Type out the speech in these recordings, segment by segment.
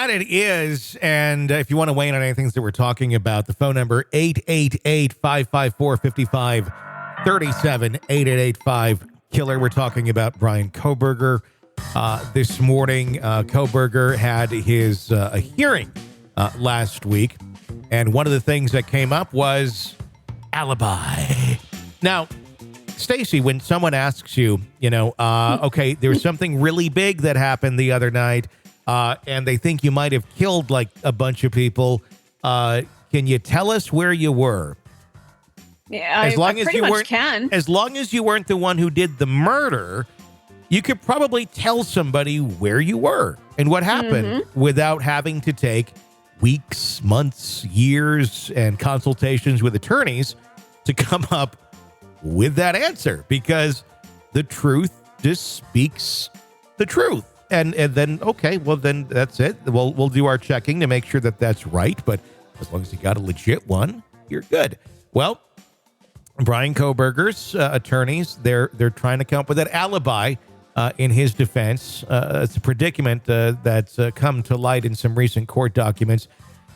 that it is. And if you want to weigh in on anything that we're talking about, the phone number 888-554-5537, 888-5-KILLER. We're talking about Bryan Kohberger. This morning, Kohberger had his hearing last week. And one of the things that came up was Alibi. Now, Stacy, when someone asks you, okay, there's something really big that happened the other night, and they think you might have killed like a bunch of people, can you tell us where you were? Yeah, as long as you weren't the one who did the murder, you could probably tell somebody where you were and what happened without having to take weeks, months, years, and consultations with attorneys to come up with that answer, because the truth just speaks the truth. And then, okay, well, then that's it. We'll do our checking to make sure that that's right. But as long as you got a legit one, you're good. Well, Bryan Kohberger's attorneys, they're trying to come up with that alibi in his defense. It's a predicament that's come to light in some recent court documents,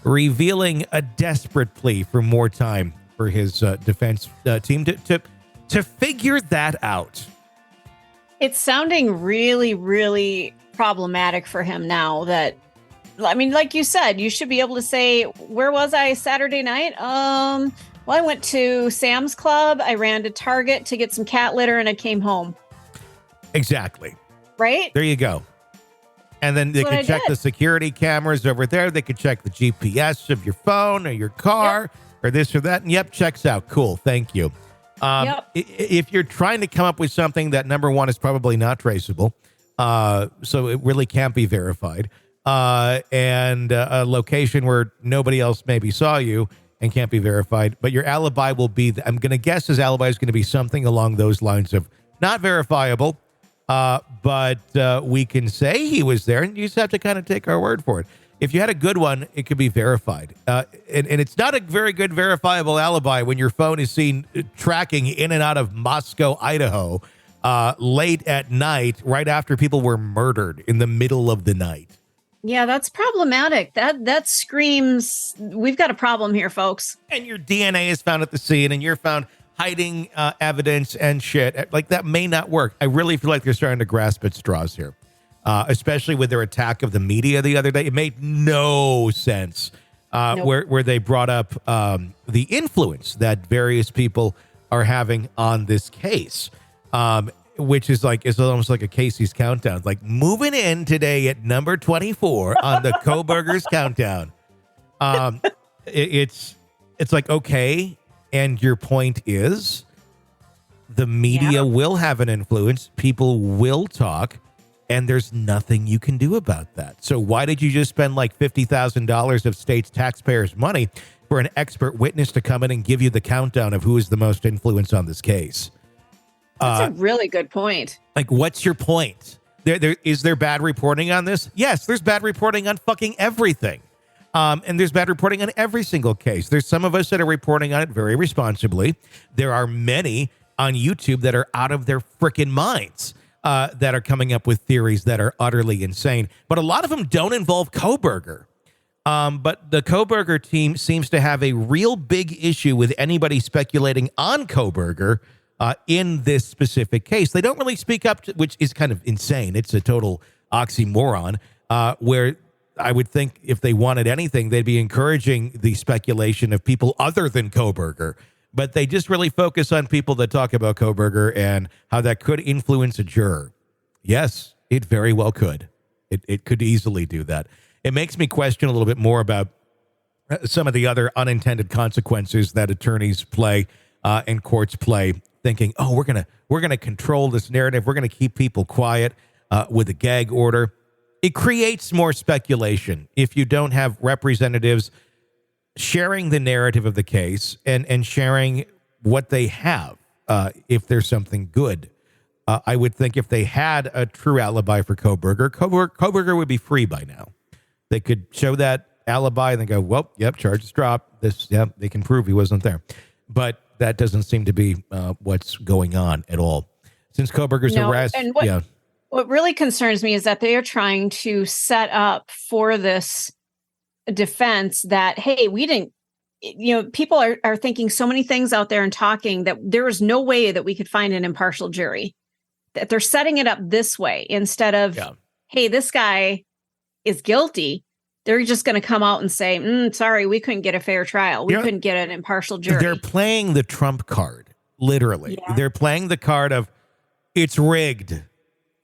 revealing a desperate plea for more time for his defense team to figure that out. It's sounding really, really problematic for him now that, I mean, like you said, you should be able to say, where was I Saturday night? Well, I went to Sam's Club. I ran to Target to get some cat litter and I came home. Exactly. Right? There you go. And then they could check the security cameras over there. They could check the GPS of your phone or your car or this or that. And yep, checks out. Cool. Thank you. If you're trying to come up with something that, number one, is probably not traceable, so it really can't be verified, and a location where nobody else maybe saw you and can't be verified, but your alibi will be, I'm going to guess his alibi is going to be something along those lines of not verifiable, but we can say he was there, and you just have to kind of take our word for it. If you had a good one, it could be verified. And it's not a very good verifiable alibi when your phone is seen tracking in and out of Moscow, Idaho, late at night, right after people were murdered in the middle of the night. Yeah, that's problematic. That screams, we've got a problem here, folks. And your DNA is found at the scene, and you're found hiding evidence and shit. Like, that may not work. I really feel like they're starting to grasp at straws here. Especially with their attack of the media the other day. It made no sense where they brought up the influence that various people are having on this case, which is like, it's almost like a Casey's countdown. Like, moving in today at number 24 on the Kohberger's countdown. It's like, okay, and your point is the media will have an influence. People will talk. And there's nothing you can do about that. So why did you just spend like $50,000 of state's taxpayers' money for an expert witness to come in and give you the countdown of who is the most influence on this case? That's a really good point. Like, what's your point? Is there bad reporting on this? Yes, there's bad reporting on fucking everything. And there's bad reporting on every single case. There's some of us that are reporting on it very responsibly. There are many on YouTube that are out of their freaking minds. That are coming up with theories that are utterly insane. But a lot of them don't involve Kohberger. But the Kohberger team seems to have a real big issue with anybody speculating on Kohberger in this specific case. They don't really speak up, which is kind of insane. It's a total oxymoron, where I would think if they wanted anything, they'd be encouraging the speculation of people other than Kohberger. But they just really focus on people that talk about Kohberger and how that could influence a juror. Yes, it very well could. It could easily do that. It makes me question a little bit more about some of the other unintended consequences that attorneys play and courts play, thinking, oh, we're gonna control this narrative. We're gonna keep people quiet with a gag order. It creates more speculation if you don't have representatives sharing the narrative of the case and sharing what they have, if there's something good. I would think if they had a true alibi for Kohberger would be free by now. They could show that alibi and then go, well, yep, charges dropped. They can prove he wasn't there. But that doesn't seem to be what's going on at all. Since Kohberger's arrest. What really concerns me is that they are trying to set up for this defense that, hey, we didn't, people are thinking so many things out there and talking that there is no way that we could find an impartial jury. That they're setting it up this way instead of, hey, this guy is guilty. They're just going to come out and say, sorry, we couldn't get a fair trial. We couldn't get an impartial jury. They're playing the Trump card, literally. Yeah. They're playing the card of it's rigged.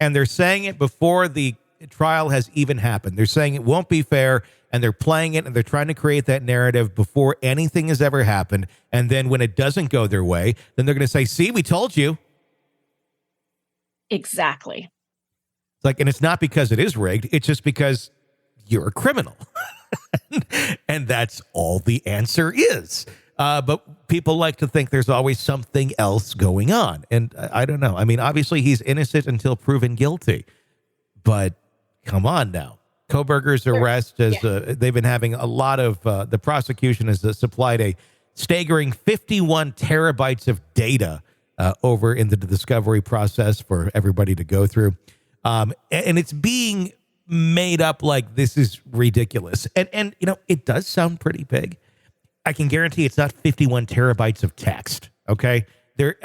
And they're saying it before the trial has even happened. They're saying it won't be fair. And they're playing it and they're trying to create that narrative before anything has ever happened. And then when it doesn't go their way, then they're going to say, see, we told you. Exactly. It's like, and it's not because it is rigged. It's just because you're a criminal. And that's all the answer is. But people like to think there's always something else going on. And I don't know. I mean, obviously he's innocent until proven guilty. But come on now. Kohberger's arrest is they've been having a lot of the prosecution has supplied a staggering 51 terabytes of data over in the discovery process for everybody to go through. And it's being made up like this is ridiculous. And it does sound pretty big. I can guarantee it's not 51 terabytes of text. OK, there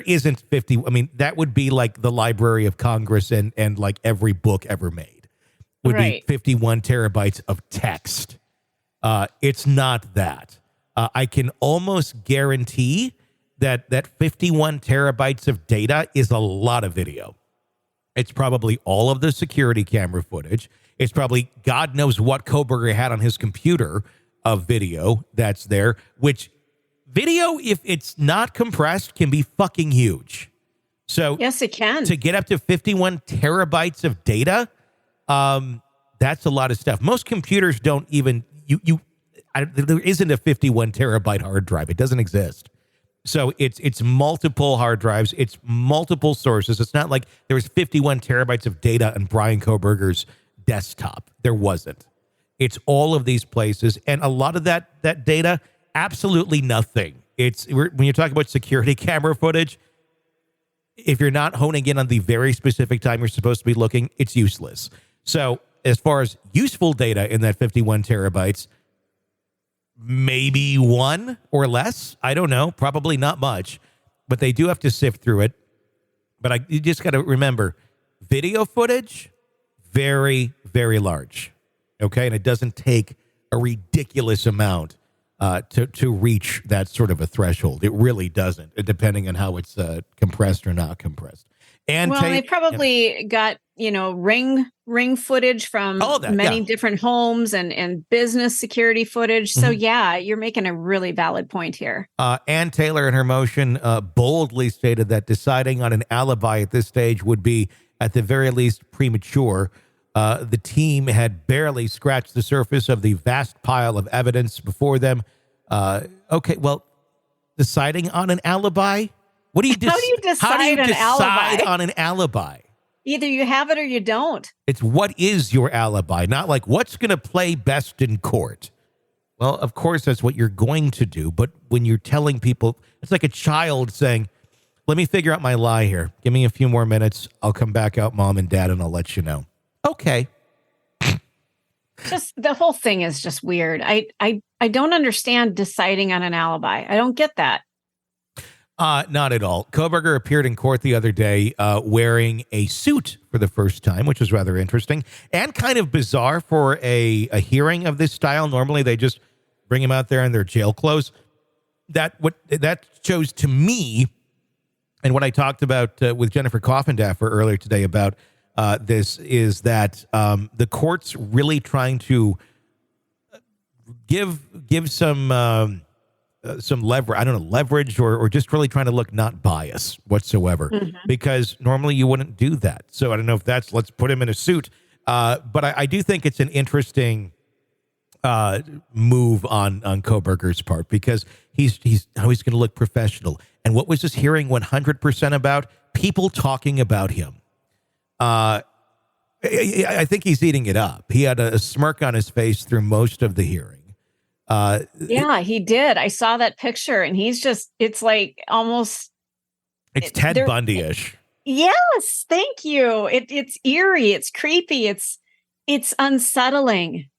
isn't 50. I mean, that would be like the Library of Congress and like every book ever made. Would be 51 terabytes of text. It's not that. I can almost guarantee that 51 terabytes of data is a lot of video. It's probably all of the security camera footage. It's probably God knows what Kohberger had on his computer of video that's there, which video, if it's not compressed, can be fucking huge. So yes, it can. To get up to 51 terabytes of data, that's a lot of stuff. Most computers don't even, there isn't a 51 terabyte hard drive. It doesn't exist. So it's multiple hard drives. It's multiple sources. It's not like there was 51 terabytes of data on Bryan Kohberger's desktop. There wasn't. It's all of these places. And a lot of that data, absolutely nothing. When you talk about security camera footage, if you're not honing in on the very specific time you're supposed to be looking, it's useless. So as far as useful data in that 51 terabytes, maybe one or less. I don't know. Probably not much. But they do have to sift through it. But you just got to remember, video footage, very, very large. Okay? And it doesn't take a ridiculous amount to reach that sort of a threshold. It really doesn't, depending on how it's compressed or not compressed. And they probably got, ring footage from many different homes and business security footage. So, you're making a really valid point here. Ann Taylor, in her motion, boldly stated that deciding on an alibi at this stage would be, at the very least, premature. The team had barely scratched the surface of the vast pile of evidence before them. Okay, well, deciding on an alibi? How do you decide on an alibi? Either you have it or you don't. It's what is your alibi, not like what's going to play best in court. Well, of course, that's what you're going to do. But when you're telling people, it's like a child saying, let me figure out my lie here. Give me a few more minutes. I'll come back out, Mom and Dad, and I'll let you know. Okay. Just the whole thing is just weird. I don't understand deciding on an alibi. I don't get that. Not at all. Kohberger appeared in court the other day wearing a suit for the first time, which was rather interesting and kind of bizarre for a hearing of this style. Normally, they just bring him out there in their jail clothes. That shows to me, and what I talked about with Jennifer Coffindaffer earlier today about this is that the court's really trying to give some leverage, leverage or just really trying to look not biased whatsoever, because normally you wouldn't do that. So I don't know if that's, let's put him in a suit. But I do think it's an interesting move on Kohberger's part, because he's always going to look professional. And what was this hearing 100% about? People talking about him. I think he's eating it up. He had a smirk on his face through most of the hearing. He did. I saw that picture, and he's just, it's like almost. It's Ted Bundy-ish. Yes, thank you. It's eerie, it's creepy, it's unsettling.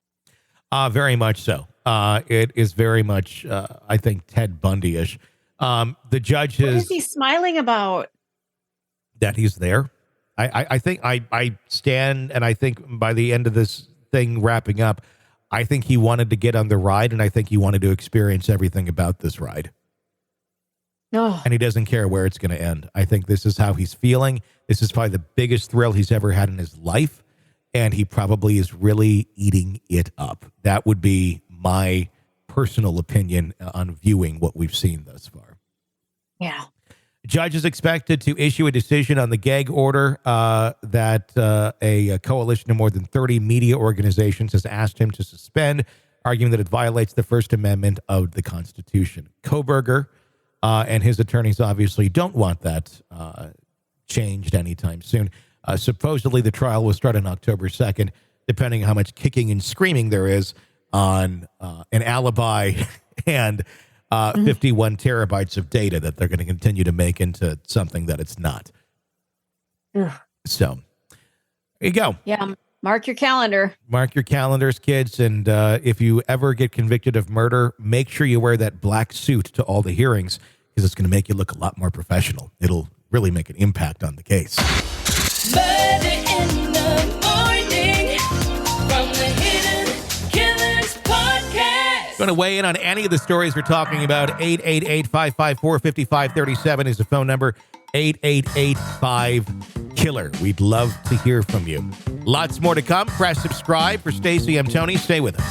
Very much so. It is very much, I think, Ted Bundy-ish. The judge What is he smiling about? that he's there. I think I stand, and I think by the end of this thing wrapping up, I think he wanted to get on the ride, and I think he wanted to experience everything about this ride. Oh, And he doesn't care where it's going to end. I think this is how he's feeling. This is probably the biggest thrill he's ever had in his life. And he probably is really eating it up. That would be my personal opinion on viewing what we've seen thus far. yeah. Judge is expected to issue a decision on the gag order that a coalition of more than 30 media organizations has asked him to suspend, arguing that it violates the First Amendment of the Constitution. Kohberger and his attorneys obviously don't want that changed anytime soon. Supposedly, the trial will start on October 2nd, depending on how much kicking and screaming there is on an alibi and 51 terabytes of data that they're going to continue to make into something that it's not. Ugh. So, there you go. Yeah, mark your calendar. Mark your calendars, kids. And if you ever get convicted of murder, make sure you wear that black suit to all the hearings, because it's going to make you look a lot more professional. It'll really make an impact on the case. Murder in the morning from the Hidden Killers podcast. Going to weigh in on any of the stories we're talking about. 888-554-5537 is the phone number. 888-5-KILLER. We'd love to hear from you. Lots more to come. Press subscribe. For Stacy, I'm Tony. Stay with us.